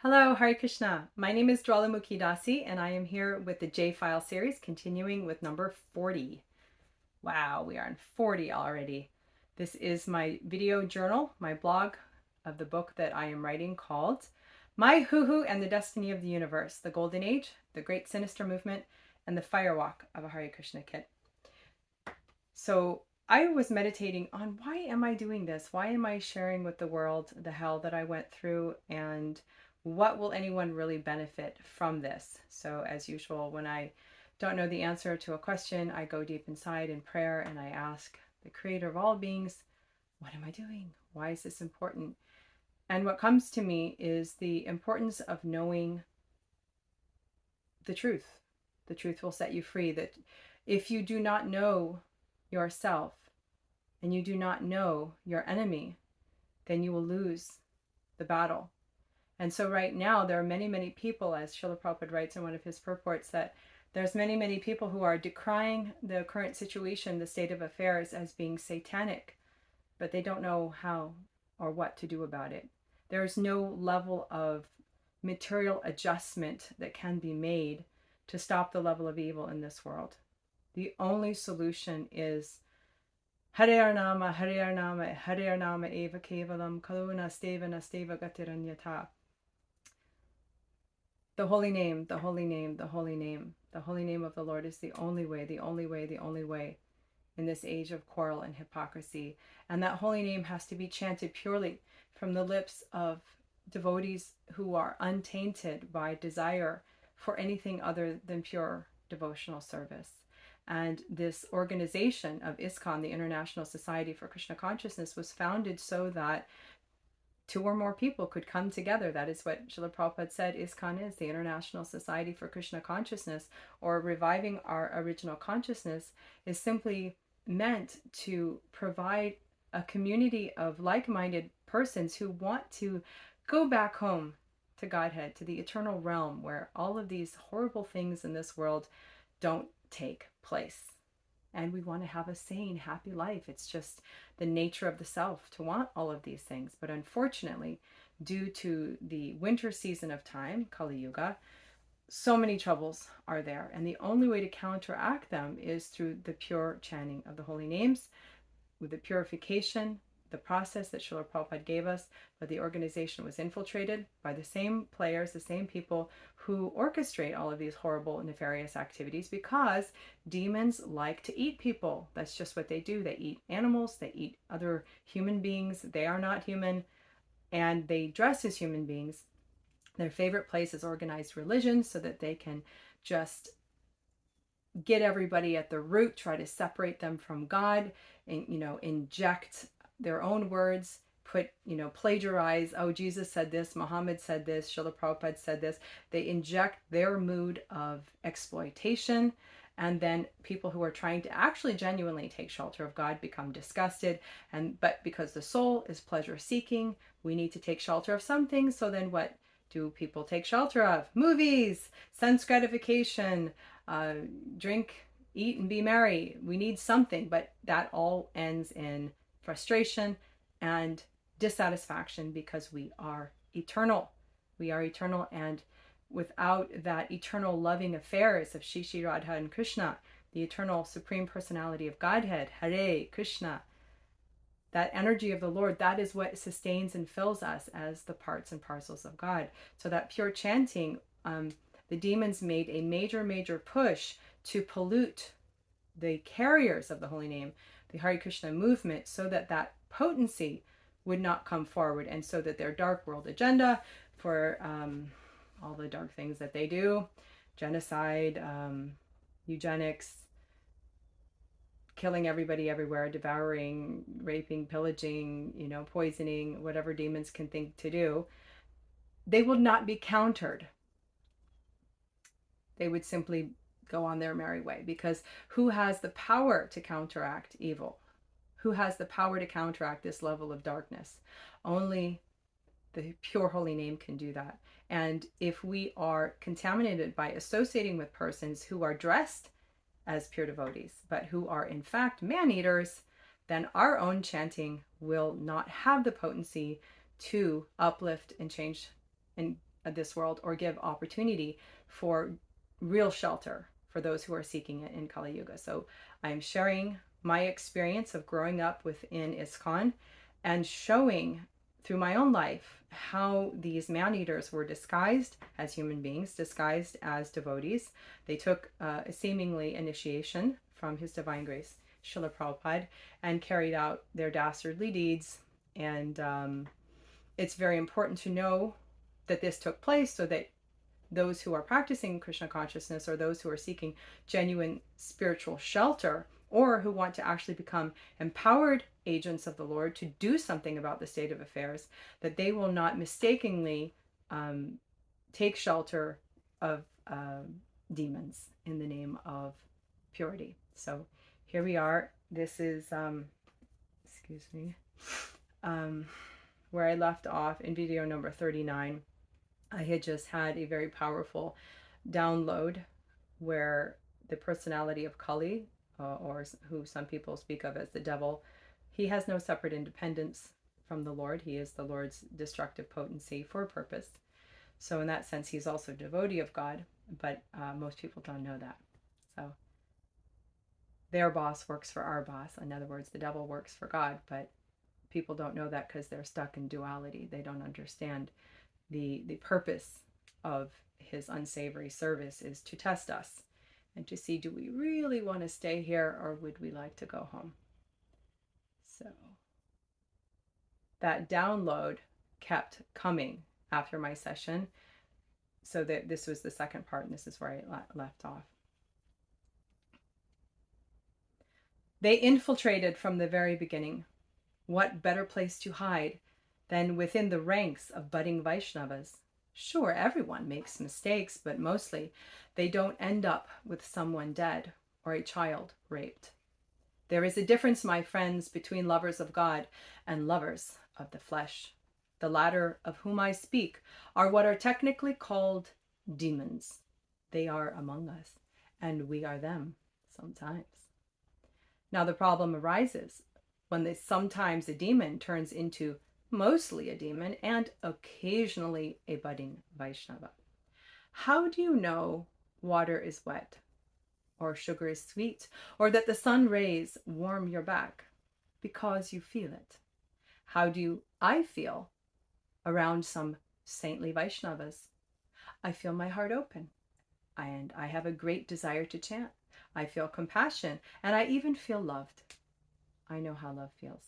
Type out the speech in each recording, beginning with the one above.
Hello, Hare Krishna. My name is Jvalamukhi and I am here with the J File series, continuing with number 40. Wow, we are on 40 already. This is my video journal, my blog of the book that I am writing called My Hoo-Hoo and the Destiny of the Universe, the Golden Age, the Great Sinister Movement, and the Firewalk of a Hare Krishna Kid. So I was meditating on why am I doing this? Why am I sharing with the world the hell that I went through, and what will anyone really benefit from this? So as usual, when I don't know the answer to a question, I go deep inside in prayer and I ask the creator of all beings, what am I doing? Why is this important? And what comes to me is the importance of knowing the truth. The truth will set you free. That if you do not know yourself and you do not know your enemy, then you will lose the battle. And so right now there are many, many people, as Srila Prabhupada writes in one of his purports, that there's many, many people who are decrying the current situation, the state of affairs, as being satanic, but they don't know how or what to do about it. There's no level of material adjustment that can be made to stop the level of evil in this world. The only solution is Hare Nama, Hare Nama, Hare Nama Eva Kevalam, Kaluna Stevana Steva Gatiranyata. The holy name, the holy name, the holy name. The holy name of the Lord is the only way, the only way, the only way in this age of quarrel and hypocrisy. And that holy name has to be chanted purely from the lips of devotees who are untainted by desire for anything other than pure devotional service. And this organization of ISKCON, the International Society for Krishna Consciousness, was founded so that two or more people could come together. That is what Srila Prabhupada said ISKCON is, the International Society for Krishna Consciousness, or reviving our original consciousness, is simply meant to provide a community of like-minded persons who want to go back home to Godhead, to the eternal realm where all of these horrible things in this world don't take place. And we want to have a sane, happy life. It's just the nature of the self to want all of these things. But unfortunately, due to the winter season of time, Kali Yuga, so many troubles are there. And the only way to counteract them is through the pure chanting of the holy names, with the purification, the process that Srila Prabhupada gave us. But the organization was infiltrated by the same players, the same people who orchestrate all of these horrible, nefarious activities, because demons like to eat people. That's just what they do. They eat animals, they eat other human beings. They are not human, and they dress as human beings. Their favorite place is organized religion, so that they can just get everybody at the root, try to separate them from God, and inject their own words, plagiarize, oh, Jesus said this, Muhammad said this, Srila Prabhupada said this. They inject their mood of exploitation, and then people who are trying to actually genuinely take shelter of God become disgusted. But because the soul is pleasure seeking, we need to take shelter of something. So then what do people take shelter of? Movies, sense gratification, drink, eat, and be merry. We need something, but that all ends in frustration and dissatisfaction, because we are eternal. We are eternal, and without that eternal loving affairs of Shishi, Radha, and Krishna, the eternal supreme personality of Godhead, Hare Krishna, that energy of the Lord, that is what sustains and fills us as the parts and parcels of God. So that pure chanting, the demons made a major push to pollute the carriers of the holy name, the Hare Krishna movement, so that that potency would not come forward, and so that their dark world agenda for all the dark things that they do, genocide, eugenics, killing everybody everywhere, devouring, raping, pillaging, poisoning, whatever demons can think to do, they would not be countered. They would simply go on their merry way, because who has the power to counteract evil? Who has the power to counteract this level of darkness? Only the pure holy name can do that. And if we are contaminated by associating with persons who are dressed as pure devotees, but who are in fact man-eaters, then our own chanting will not have the potency to uplift and change and this world or give opportunity for real shelter for those who are seeking it in Kali Yuga. So I'm sharing my experience of growing up within ISKCON and showing through my own life how these man-eaters were disguised as human beings, disguised as devotees. They took a seemingly initiation from His Divine Grace, Srila Prabhupada, and carried out their dastardly deeds. And it's very important to know that this took place so that those who are practicing Krishna consciousness, or those who are seeking genuine spiritual shelter, or who want to actually become empowered agents of the Lord to do something about the state of affairs, that they will not mistakenly take shelter of demons in the name of purity. So here we are. This is, excuse me, where I left off in video number 39. I had just had a very powerful download where the personality of Kali, or who some people speak of as the devil, he has no separate independence from the Lord. He is the Lord's destructive potency for a purpose. So in that sense, he's also a devotee of God, but most people don't know that. So their boss works for our boss. In other words, the devil works for God, but people don't know that because they're stuck in duality. They don't understand the purpose of his unsavory service is to test us and to see, do we really want to stay here or would we like to go home? So that download kept coming after my session. So that this was the second part, and this is where I left off. They infiltrated from the very beginning. What better place to hide than within the ranks of budding Vaishnavas? Sure, everyone makes mistakes, but mostly they don't end up with someone dead or a child raped. There is a difference, my friends, between lovers of God and lovers of the flesh. The latter of whom I speak are what are technically called demons. They are among us, and we are them sometimes. Now the problem arises when sometimes a demon turns into mostly a demon and occasionally a budding Vaishnava. How do you know water is wet, or sugar is sweet, or that the sun rays warm your back? Because you feel it. How do I feel around some saintly Vaishnavas? I feel my heart open, and I have a great desire to chant. I feel compassion, and I even feel loved. I know how love feels.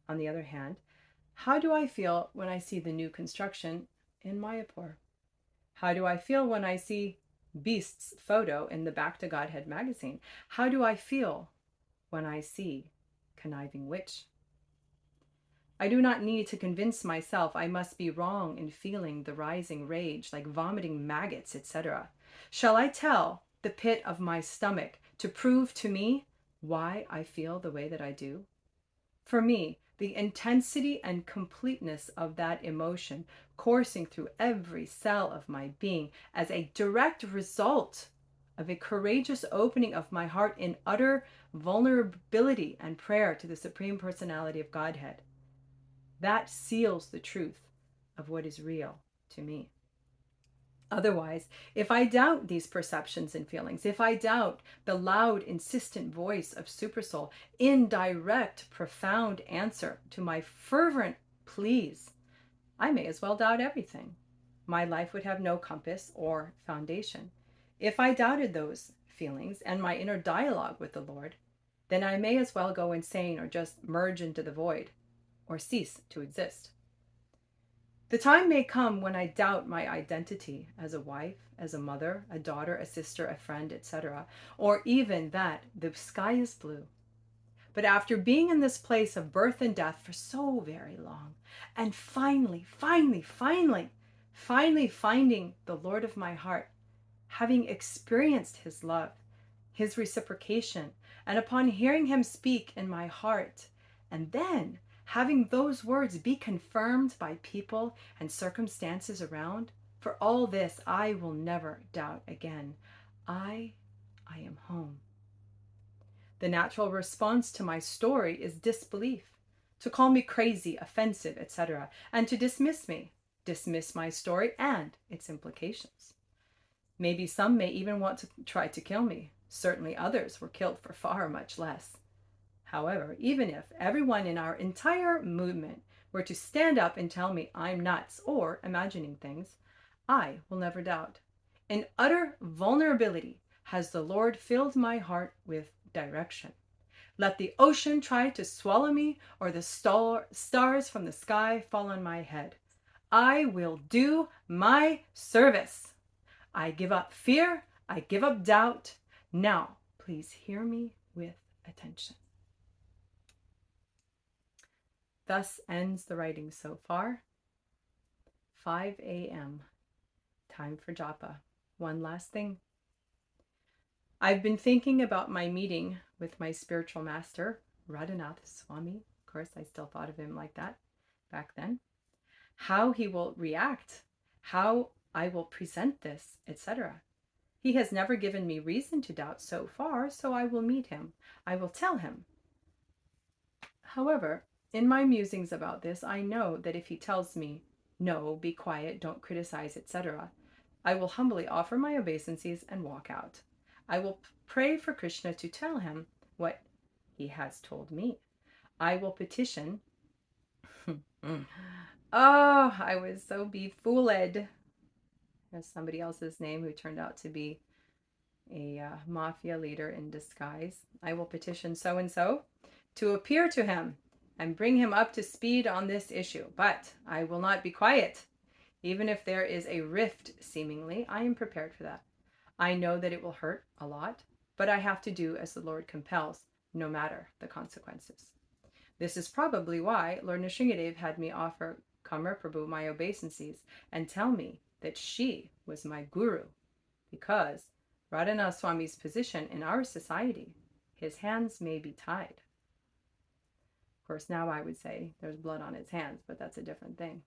On the other hand, how do I feel when I see the new construction in Mayapur? How do I feel when I see Beast's photo in the Back to Godhead magazine? How do I feel when I see Conniving Witch? I do not need to convince myself I must be wrong in feeling the rising rage, like vomiting maggots, etc. Shall I tell the pit of my stomach to prove to me why I feel the way that I do? For me, the intensity and completeness of that emotion coursing through every cell of my being as a direct result of a courageous opening of my heart in utter vulnerability and prayer to the Supreme Personality of Godhead. That seals the truth of what is real to me. Otherwise, if I doubt these perceptions and feelings, if I doubt the loud, insistent voice of Supersoul in direct, profound answer to my fervent pleas, I may as well doubt everything. My life would have no compass or foundation. If I doubted those feelings and my inner dialogue with the Lord, then I may as well go insane or just merge into the void or cease to exist. The time may come when I doubt my identity as a wife, as a mother, a daughter, a sister, a friend, etc., or even that the sky is blue. But after being in this place of birth and death for so very long, and finally finding the Lord of my heart, having experienced his love, his reciprocation, and upon hearing him speak in my heart, and then having those words be confirmed by people and circumstances around, for all this I will never doubt again. I am home. The natural response to my story is disbelief, to call me crazy, offensive, etc., and to dismiss me. dismiss my story and its implications. Maybe some may even want to try to kill me. Certainly others were killed for far much less. However, even if everyone in our entire movement were to stand up and tell me I'm nuts or imagining things, I will never doubt. In utter vulnerability has the Lord filled my heart with direction. Let the ocean try to swallow me or the stars from the sky fall on my head. I will do my service. I give up fear. I give up doubt. Now, please hear me with attention. Thus ends the writing so far. 5 a.m. Time for japa. One last thing. I've been thinking about my meeting with my spiritual master, Radhanath Swami. Of course, I still thought of him like that back then. How he will react, how I will present this, etc. He has never given me reason to doubt so far, so I will meet him. I will tell him. However, in my musings about this, I know that if he tells me, no, be quiet, don't criticize, etc., I will humbly offer my obeisances and walk out. I will pray for Krishna to tell him what he has told me. I will petition. Oh, I was so befooled. There's somebody else's name who turned out to be a mafia leader in disguise. I will petition so-and-so to appear to him and bring him up to speed on this issue. But I will not be quiet. Even if there is a rift, seemingly, I am prepared for that. I know that it will hurt a lot, but I have to do as the Lord compels, no matter the consequences. This is probably why Lord Nrsingadev had me offer Mahaprabhu my obeisances and tell me that she was my guru, because Radhanath Swami's position in our society, his hands may be tied. Of course, now I would say there's blood on his hands, but that's a different thing.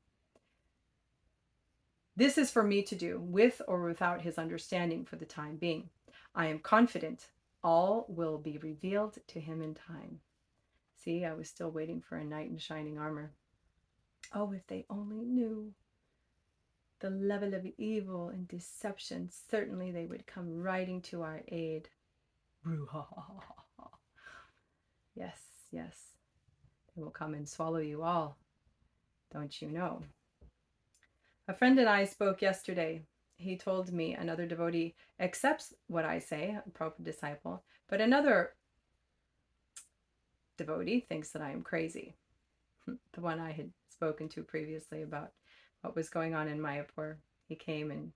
This is for me to do, with or without his understanding for the time being. I am confident all will be revealed to him in time. See, I was still waiting for a knight in shining armor. Oh, if they only knew the level of evil and deception, certainly they would come riding to our aid. Yes, yes. They will come and swallow you all. Don't you know? A friend and I spoke yesterday. He told me another devotee accepts what I say, a Prabhupada disciple, but another devotee thinks that I am crazy. The one I had spoken to previously about what was going on in Mayapur. He came and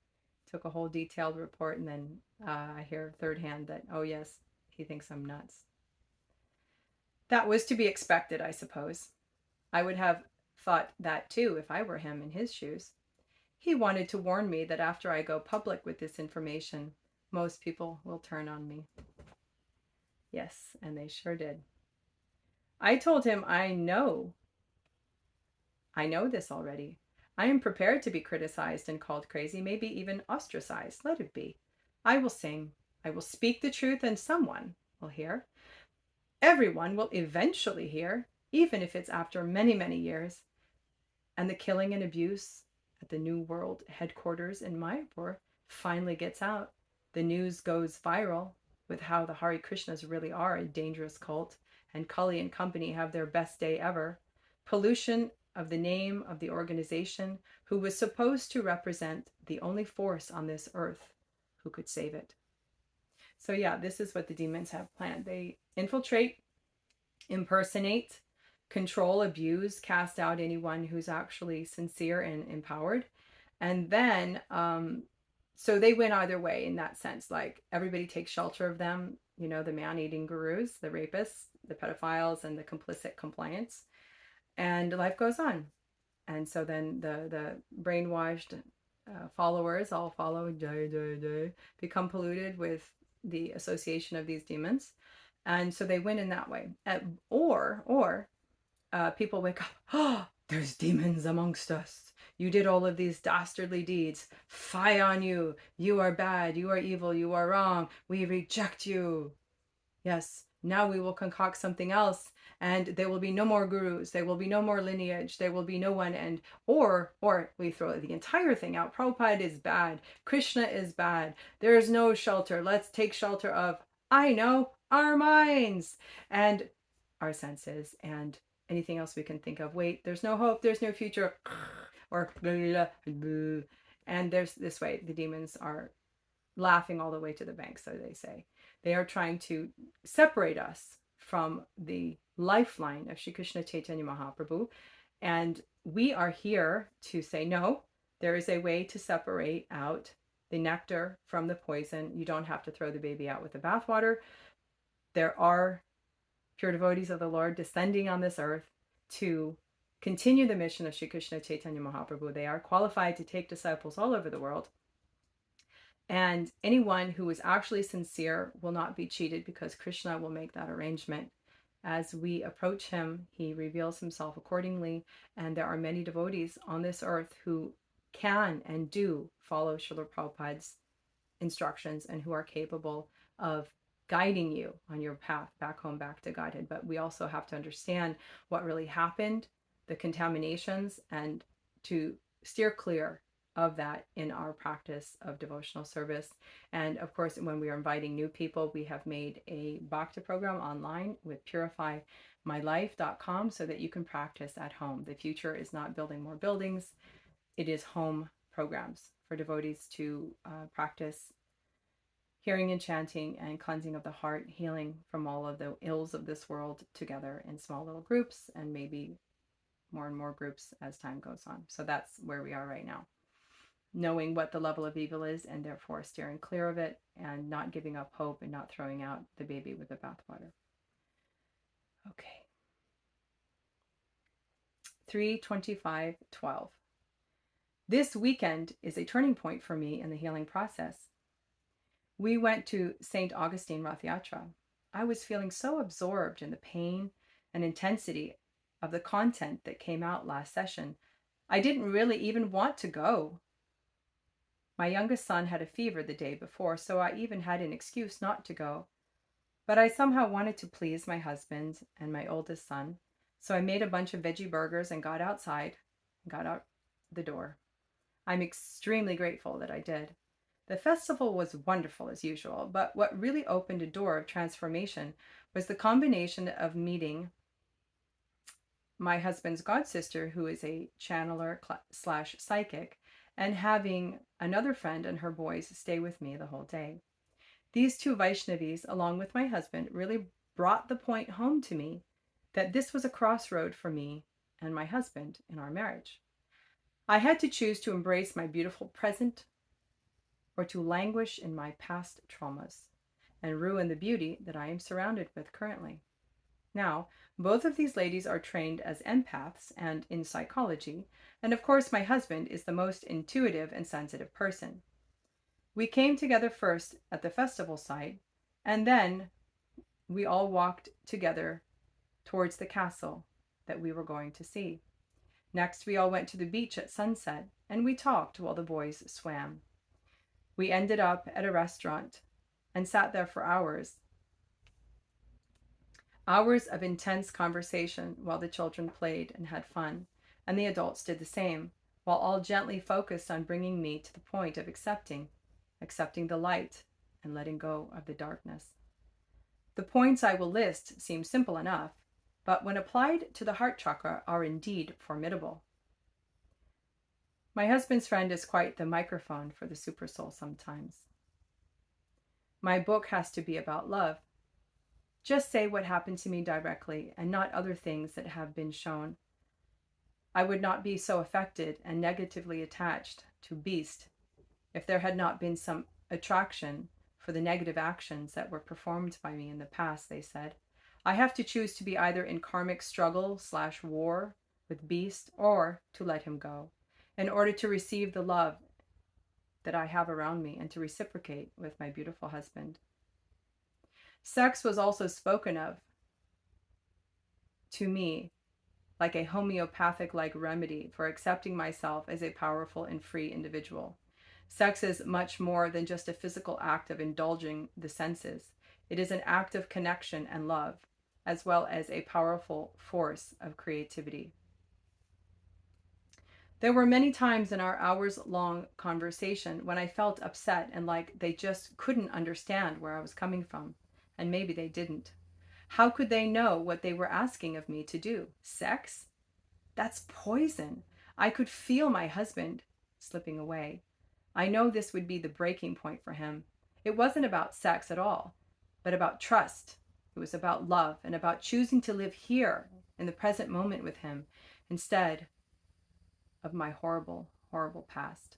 took a whole detailed report, and then I hear third hand that, oh yes, he thinks I'm nuts. That was to be expected, I suppose. I would have thought that too if I were him in his shoes. He wanted to warn me that after I go public with this information, most people will turn on me. Yes, and they sure did. I told him I know this already. I am prepared to be criticized and called crazy, maybe even ostracized. Let it be. I will sing. I will speak the truth, and someone will hear. Everyone will eventually hear, even if it's after many, many years. And the killing and abuse at the New World headquarters in Mayapur finally gets out. The news goes viral with how the Hare Krishnas really are a dangerous cult, and Kali and company have their best day ever. Pollution of the name of the organization who was supposed to represent the only force on this earth who could save it. So yeah, this is what the demons have planned. They infiltrate, impersonate, control, abuse, cast out anyone who's actually sincere and empowered. And then, so they win either way in that sense. Like everybody takes shelter of them, you know, the man-eating gurus, the rapists, the pedophiles, and the complicit compliance. And life goes on. And so then the brainwashed followers all follow, become polluted with the association of these demons. And so they win in that way. Or people wake up, oh, there's demons amongst us. You did all of these dastardly deeds. Fie on you. You are bad. You are evil. You are wrong. We reject you. Yes, Now we will concoct something else, and there will be no more gurus, there will be no more lineage, there will be no one. And or we throw the entire thing out. Prabhupada is bad, Krishna is bad, there is no shelter. Let's take shelter of, I know, our minds and our senses and anything else we can think of. Wait, there's no hope, there's no future, or and there's this way. The demons are laughing all the way to the bank, so they say. They are trying to separate us from the lifeline of Sri Krishna Caitanya Mahaprabhu. And we are here to say, no, there is a way to separate out the nectar from the poison. You don't have to throw the baby out with the bathwater. There are pure devotees of the Lord descending on this earth to continue the mission of Sri Krishna Chaitanya Mahaprabhu. They are qualified to take disciples all over the world. And anyone who is actually sincere will not be cheated, because Krishna will make that arrangement. As we approach him, he reveals himself accordingly. And there are many devotees on this earth who can and do follow Srila Prabhupada's instructions and who are capable of guiding you on your path back home, back to Godhead. But we also have to understand what really happened, the contaminations, and to steer clear of that in our practice of devotional service. And of course, when we are inviting new people, we have made a Bhakti program online with purifymylife.com so that you can practice at home. The future is not building more buildings, it is home programs for devotees to practice hearing and chanting and cleansing of the heart, healing from all of the ills of this world together in small little groups, and maybe more and more groups as time goes on. So that's where we are right now. Knowing what the level of evil is and therefore steering clear of it and not giving up hope and not throwing out the baby with the bathwater. Okay. 3/25/12. This weekend is a turning point for me in the healing process. We went to St. Augustine Rath Yatra. I was feeling so absorbed in the pain and intensity of the content that came out last session. I didn't really even want to go. My youngest son had a fever the day before, so I even had an excuse not to go. But I somehow wanted to please my husband and my oldest son, so I made a bunch of veggie burgers and got outside, got out the door. I'm extremely grateful that I did. The festival was wonderful as usual, but what really opened a door of transformation was the combination of meeting my husband's god sister, who is a channeler / psychic, and having another friend and her boys stay with me the whole day. These two Vaishnavis, along with my husband, really brought the point home to me that this was a crossroad for me and my husband in our marriage. I had to choose to embrace my beautiful present or to languish in my past traumas and ruin the beauty that I am surrounded with currently. Now, both of these ladies are trained as empaths and in psychology, and of course my husband is the most intuitive and sensitive person. We came together first at the festival site, and then we all walked together towards the castle that we were going to see. Next, we all went to the beach at sunset, and we talked while the boys swam. We ended up at a restaurant and sat there for hours. Hours of intense conversation while the children played and had fun, and the adults did the same, while all gently focused on bringing me to the point of accepting the light and letting go of the darkness. The points I will list seem simple enough, but when applied to the heart chakra are indeed formidable. My husband's friend is quite the microphone for the supersoul sometimes. My book has to be about love. Just say what happened to me directly and not other things that have been shown. I would not be so affected and negatively attached to beast if there had not been some attraction for the negative actions that were performed by me in the past, they said. I have to choose to be either in karmic struggle / war with beast or to let him go in order to receive the love that I have around me and to reciprocate with my beautiful husband. Sex was also spoken of to me like a homeopathic-like remedy for accepting myself as a powerful and free individual. Sex is much more than just a physical act of indulging the senses. It is an act of connection and love, as well as a powerful force of creativity. There were many times in our hours-long conversation when I felt upset and like they just couldn't understand where I was coming from. And maybe they didn't. How could they know what they were asking of me to do? Sex? That's poison. I could feel my husband slipping away. I know this would be the breaking point for him. It wasn't about sex at all, but about trust. It was about love and about choosing to live here in the present moment with him instead of my horrible, horrible past.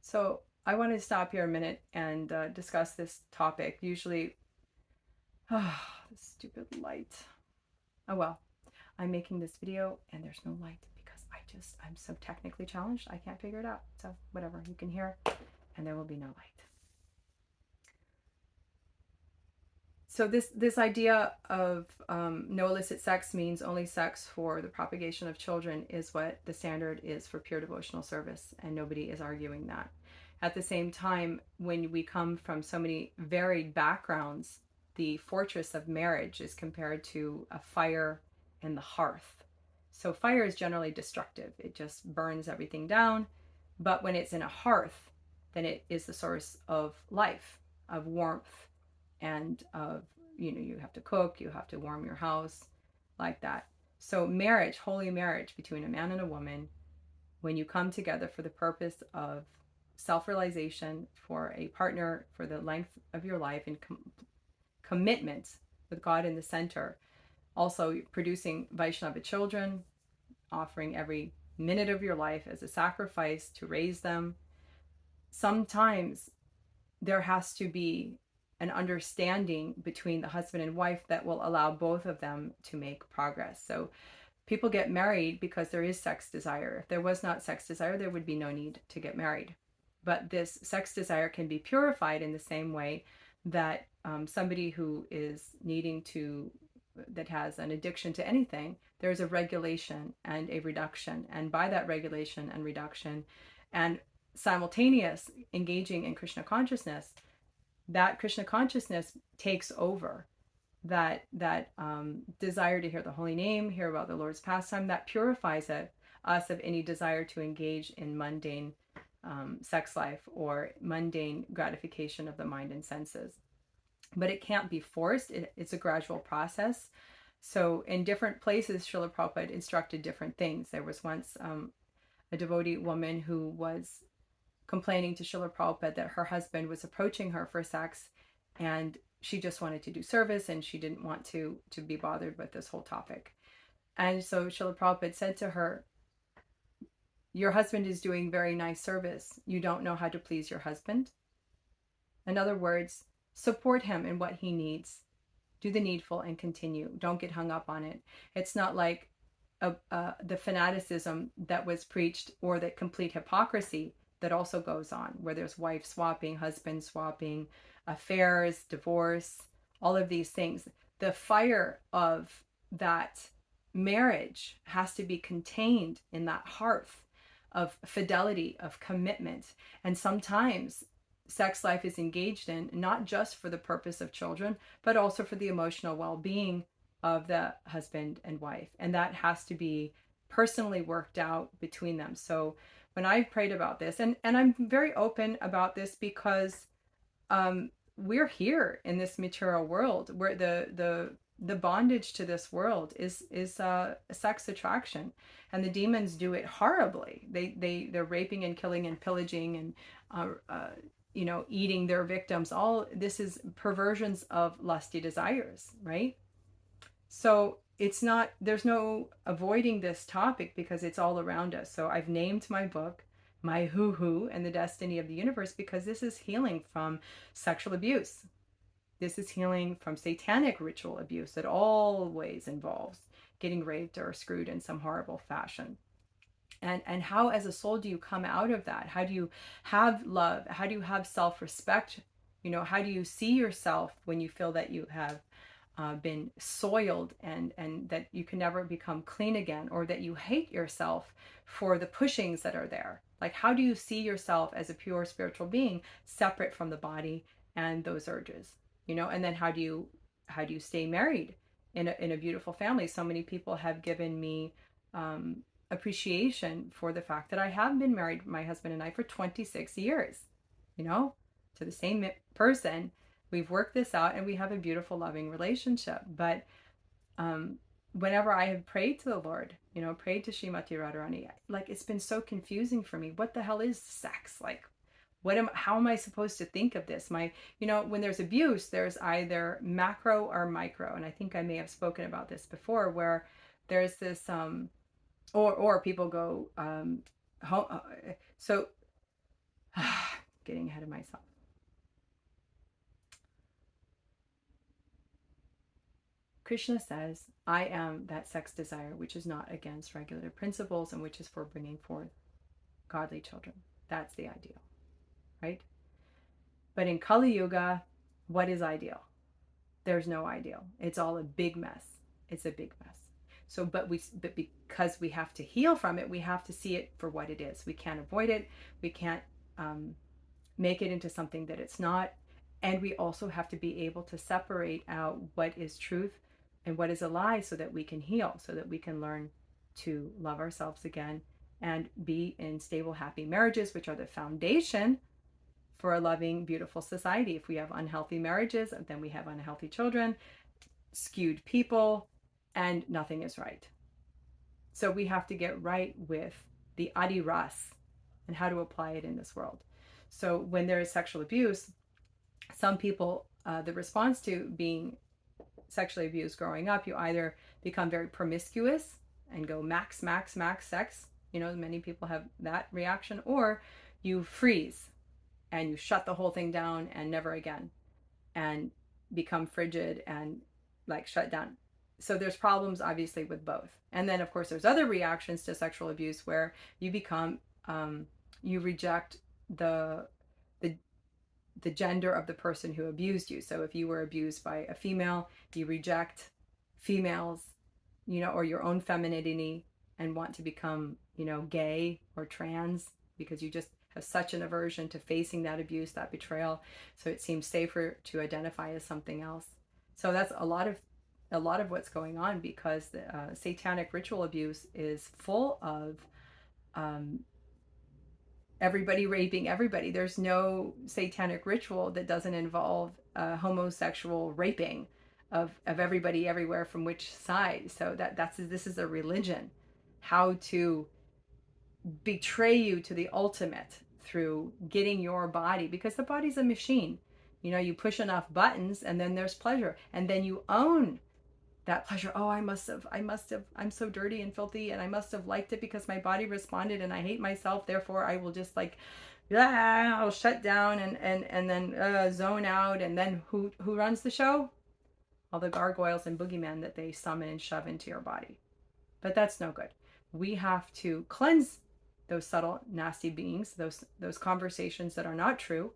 So I want to stop here a minute and discuss this topic. Usually, oh, this stupid light. Oh well, I'm making this video and there's no light because I'm so technically challenged. I can't figure it out. So whatever, you can hear and there will be no light. So this idea of no illicit sex means only sex for the propagation of children is what the standard is for pure devotional service, and nobody is arguing that. At the same time, when we come from so many varied backgrounds, the fortress of marriage is compared to a fire in the hearth. So fire is generally destructive. It just burns everything down. But when it's in a hearth, then it is the source of life, of warmth, and of, you have to cook, you have to warm your house, like that. So marriage, holy marriage between a man and a woman, when you come together for the purpose of self-realization, for a partner for the length of your life, and commitment with God in the center, also producing Vaishnava children, offering every minute of your life as a sacrifice to raise them. Sometimes there has to be an understanding between the husband and wife that will allow both of them to make progress. So people get married because there is sex desire. If there was not sex desire, there would be no need to get married. But this sex desire can be purified in the same way that somebody who is that has an addiction to anything, there's a regulation and a reduction. And by that regulation and reduction and simultaneous engaging in Krishna consciousness, that Krishna consciousness takes over that desire to hear the holy name, hear about the Lord's pastime, that purifies us of any desire to engage in mundane sex life or mundane gratification of the mind and senses. But it can't be forced. It's a gradual process. So in different places, Srila Prabhupada instructed different things. There was once a devotee woman who was complaining to Srila Prabhupada that her husband was approaching her for sex, and she just wanted to do service and she didn't want to be bothered with this whole topic. And so Srila Prabhupada said to her, your husband is doing very nice service. You don't know how to please your husband? In other words, support him in what he needs. Do the needful and continue. Don't get hung up on it. It's not like the fanaticism that was preached, or the complete hypocrisy that also goes on, where there's wife swapping, husband swapping, affairs, divorce, all of these things. The fire of that marriage has to be contained in that hearth of fidelity, of commitment. And sometimes sex life is engaged in not just for the purpose of children, but also for the emotional well-being of the husband and wife. And that has to be personally worked out between them. So when I prayed about this, and I'm very open about this because we're here in this material world where the bondage to this world is sex attraction, and the demons do it horribly. They're raping and killing and pillaging and eating their victims. All this is perversions of lusty desires, right? So there's no avoiding this topic because it's all around us. So I've named my book My Hoo-Hoo and the Destiny of the Universe, because this is healing from sexual abuse. This is healing from satanic ritual abuse that always involves getting raped or screwed in some horrible fashion. And how as a soul do you come out of that? How do you have love? How do you have self-respect? How do you see yourself when you feel that you have been soiled and that you can never become clean again, or that you hate yourself for the pushings that are there? Like, how do you see yourself as a pure spiritual being separate from the body and those urges? And then how do you stay married in a beautiful family? So many people have given me appreciation for the fact that I have been married, my husband and I, for 26 years, to the same person. We've worked this out and we have a beautiful, loving relationship. But whenever I have prayed to the Lord, prayed to Srimati Radharani, like, it's been so confusing for me. What the hell is sex? Like, how am I supposed to think of this? When there's abuse, there's either macro or micro. And I think I may have spoken about this before, where there's this, or people go, so getting ahead of myself. Krishna says, I am that sex desire which is not against regulative principles and which is for bringing forth godly children. That's the ideal, right? But in Kali Yuga, what is ideal? There's no ideal. It's all a big mess. It's a big mess. So, but because we have to heal from it, we have to see it for what it is. We can't avoid it. We can't make it into something that it's not. And we also have to be able to separate out what is truth and what is a lie, so that we can heal, so that we can learn to love ourselves again and be in stable, happy marriages, which are the foundation for a loving, beautiful society. If we have unhealthy marriages, then we have unhealthy children, skewed people, and nothing is right. So we have to get right with the Adi Ras and how to apply it in this world. So when there is sexual abuse, some people, the response to being sexually abused growing up, you either become very promiscuous and go max sex. Many people have that reaction, or you freeze and you shut the whole thing down and never again, and become frigid and like shut down. So there's problems obviously with both. And then of course there's other reactions to sexual abuse where you become, you reject the gender of the person who abused you. So if you were abused by a female, you reject females, or your own femininity, and want to become, gay or trans, because you just have such an aversion to facing that abuse, that betrayal. So it seems safer to identify as something else. So that's a lot of what's going on, because the satanic ritual abuse is full of everybody raping everybody. There's no satanic ritual that doesn't involve homosexual raping of everybody everywhere, from which side. So this is a religion, how to betray you to the ultimate through getting your body, because the body's a machine. You push enough buttons and then there's pleasure, and then you own that pleasure. Oh, I'm so dirty and filthy, and I must have liked it because my body responded, and I hate myself, therefore I will just I'll shut down and then zone out. And then who runs the show? All the gargoyles and boogeymen that they summon and shove into your body. But that's no good. We have to cleanse those subtle, nasty beings, those conversations that are not true.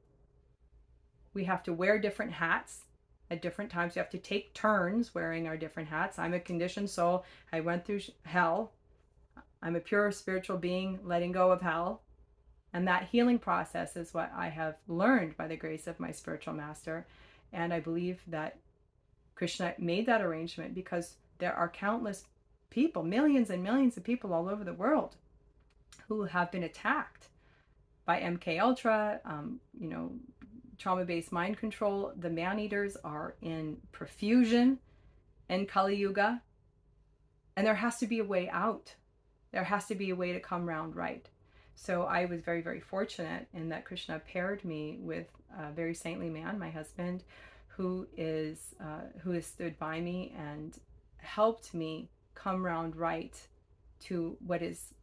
We have to wear different hats at different times. We have to take turns wearing our different hats. I'm a conditioned soul. I went through hell. I'm a pure spiritual being letting go of hell. And that healing process is what I have learned by the grace of my spiritual master. And I believe that Krishna made that arrangement because there are countless people, millions and millions of people all over the world, who have been attacked by MK Ultra, trauma-based mind control. The man-eaters are in profusion in Kali Yuga, and there has to be a way out. There has to be a way to come round right. So I was very, very fortunate in that Krishna paired me with a very saintly man, my husband, who has stood by me and helped me come round right to what is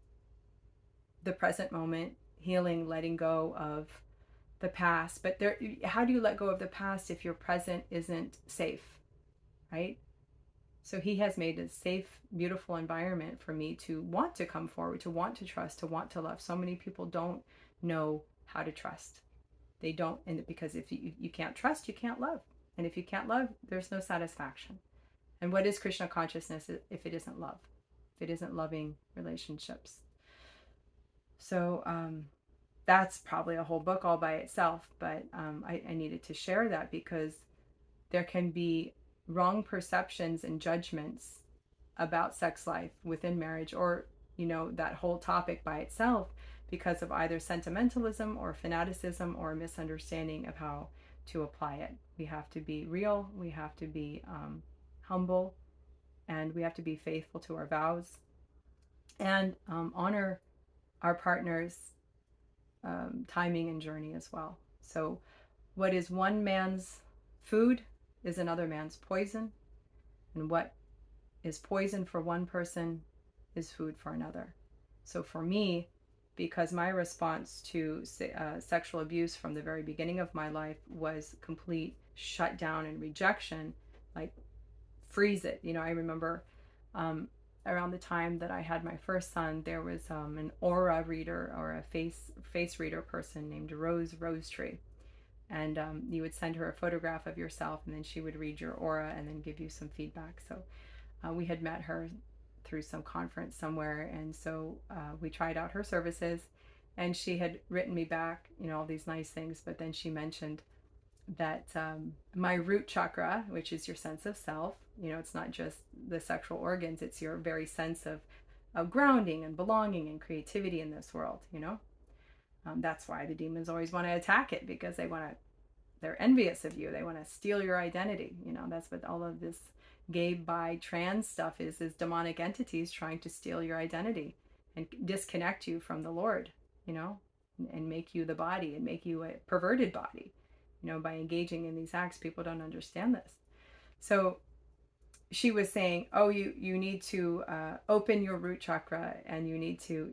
the present moment, healing, letting go of the past. But how do you let go of the past if your present isn't safe, right? So he has made a safe, beautiful environment for me to want to come forward, to want to trust, to want to love. So many people don't know how to trust. They don't, and because if you can't trust, you can't love. And if you can't love, there's no satisfaction. And what is Krishna consciousness if it isn't love? If it isn't loving relationships? So that's probably a whole book all by itself, but I needed to share that because there can be wrong perceptions and judgments about sex life within marriage, or that whole topic by itself, because of either sentimentalism or fanaticism or misunderstanding of how to apply it. We have to be real, we have to be humble, and we have to be faithful to our vows, and honor our partner's timing and journey as well. So what is one man's food is another man's poison, and what is poison for one person is food for another. So for me, because my response to sexual abuse from the very beginning of my life was complete shutdown and rejection, like freeze it. I remember around the time that I had my first son, there was an aura reader or a face reader person named Rose Tree. And you would send her a photograph of yourself, and then she would read your aura and then give you some feedback. So we had met her through some conference somewhere, and so we tried out her services, and she had written me back, all these nice things, but then she mentioned that my root chakra, which is your sense of self, it's not just the sexual organs, it's your very sense of grounding and belonging and creativity in this world. That's why the demons always want to attack it, because they're envious of you. They want to steal your identity. That's what all of this gay, bi, trans stuff is demonic entities trying to steal your identity and disconnect you from the Lord, and make you the body and make you a perverted body, by engaging in these acts. People don't understand this. So she was saying, oh, you need to open your root chakra, and you need to,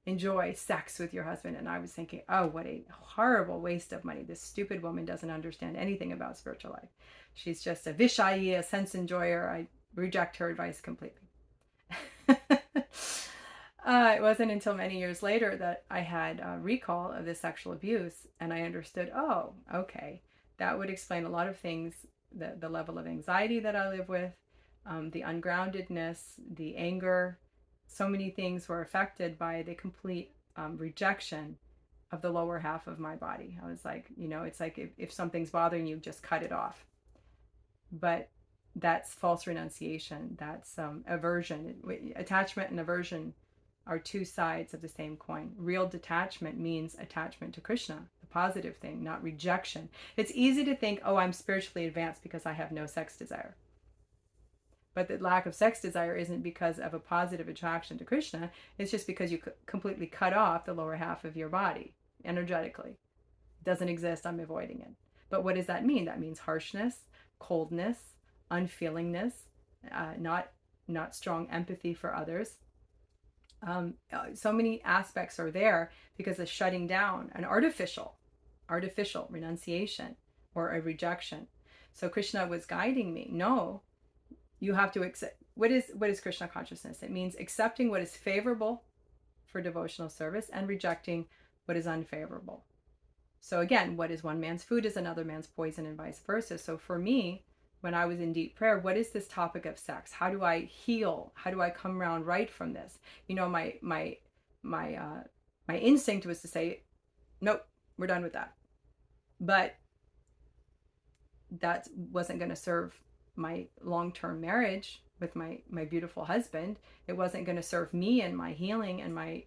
enjoy sex with your husband. And I was thinking, oh, what a horrible waste of money. This stupid woman doesn't understand anything about spiritual life. She's just a vishayi, a sense enjoyer. I reject her advice completely. It wasn't until many years later that I had a recall of this sexual abuse, and I understood, oh, okay, that would explain a lot of things, the level of anxiety that I live with, the ungroundedness, the anger. So many things were affected by the complete rejection of the lower half of my body. I was like, it's like if something's bothering you, just cut it off. But that's false renunciation. That's aversion. Attachment and aversion are two sides of the same coin. Real detachment means attachment to Krishna, the positive thing, not rejection. It's easy to think, oh, I'm spiritually advanced because I have no sex desire. But the lack of sex desire isn't because of a positive attraction to Krishna. It's just because you completely cut off the lower half of your body energetically. It doesn't exist. I'm avoiding it. But what does that mean? That means harshness, coldness, unfeelingness, not strong empathy for others. So many aspects are there because of shutting down an artificial renunciation or a rejection. So Krishna was guiding me. No, you have to accept. What is Krishna consciousness? It means accepting what is favorable for devotional service and rejecting what is unfavorable. So again, what is one man's food is another man's poison, and vice versa. So for me, when I was in deep prayer, what is this topic of sex? How do I heal? How do I come around right from this? My instinct was to say, nope, we're done with that. But that wasn't going to serve my long-term marriage with my beautiful husband. It wasn't going to serve me and my healing and my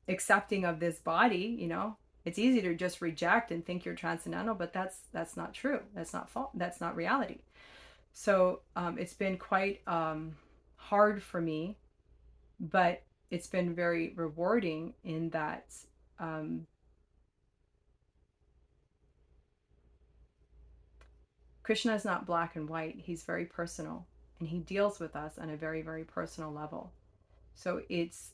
accepting of this body. It's easy to just reject and think you're transcendental, but that's not true. That's not fault. That's not reality. So it's been quite hard for me, but it's been very rewarding in that Krishna is not black and white. He's very personal, and he deals with us on a very, very personal level. So it's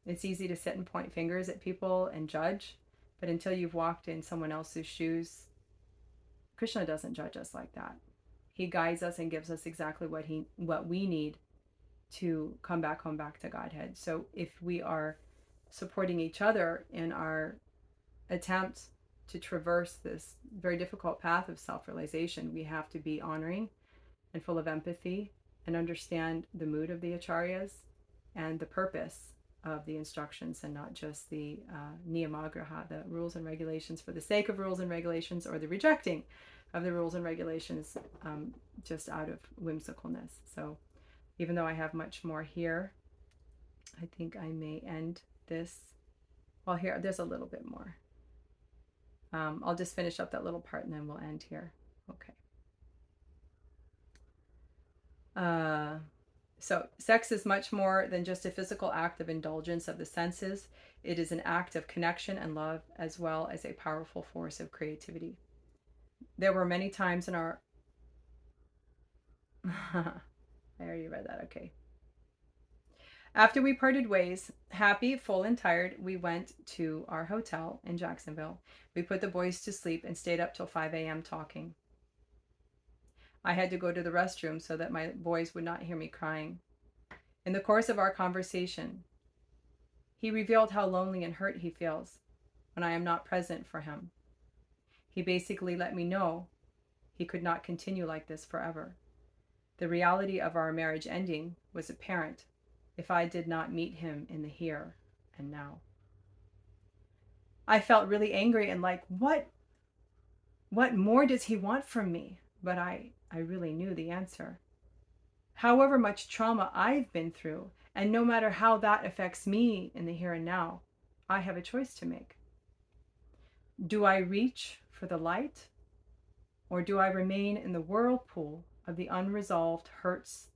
easy to sit and point fingers at people and judge, but until you've walked in someone else's shoes, Krishna doesn't judge us like that. He guides us and gives us exactly what we need to come back home, back to Godhead. So if we are supporting each other in our attempt to traverse this very difficult path of self-realization, we have to be honoring and full of empathy and understand the mood of the acharyas and the purpose of the instructions and not just the niyamagraha, the rules and regulations for the sake of rules and regulations, or the rejecting of the rules and regulations just out of whimsicalness. So even though I have much more here, I think I may end this. Well, here, there's a little bit more. I'll just finish up that little part and then we'll end here. Okay. So sex is much more than just a physical act of indulgence of the senses. It is an act of connection and love, as well as a powerful force of creativity. There were many times in our... I already read that, okay. After we parted ways, happy, full, and tired, we went to our hotel in Jacksonville. We put the boys to sleep and stayed up till 5 a.m. talking. I had to go to the restroom so that my boys would not hear me crying. In the course of our conversation, he revealed how lonely and hurt he feels when I am not present for him. He basically let me know he could not continue like this forever. The reality of our marriage ending was apparent if I did not meet him in the here and now. I felt really angry and like, what more does he want from me? But I really knew the answer. However much trauma I've been through, and no matter how that affects me in the here and now, I have a choice to make. Do I reach for the light, or do I remain in the whirlpool of the unresolved hurts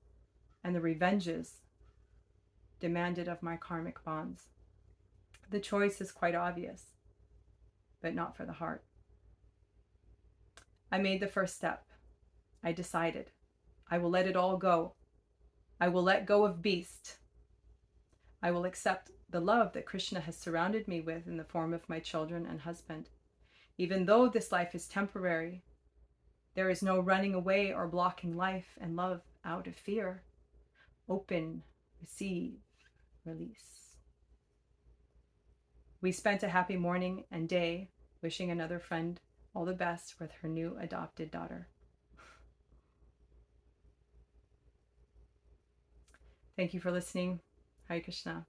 and the revenges demanded of my karmic bonds? The choice is quite obvious, but not for the heart. I made the first step. I decided. I will let it all go. I will let go of beast. I will accept the love that Krishna has surrounded me with in the form of my children and husband. Even though this life is temporary, there is no running away or blocking life and love out of fear. Open, receive, release. We spent a happy morning and day wishing another friend all the best with her new adopted daughter. Thank you for listening. Hare Krishna.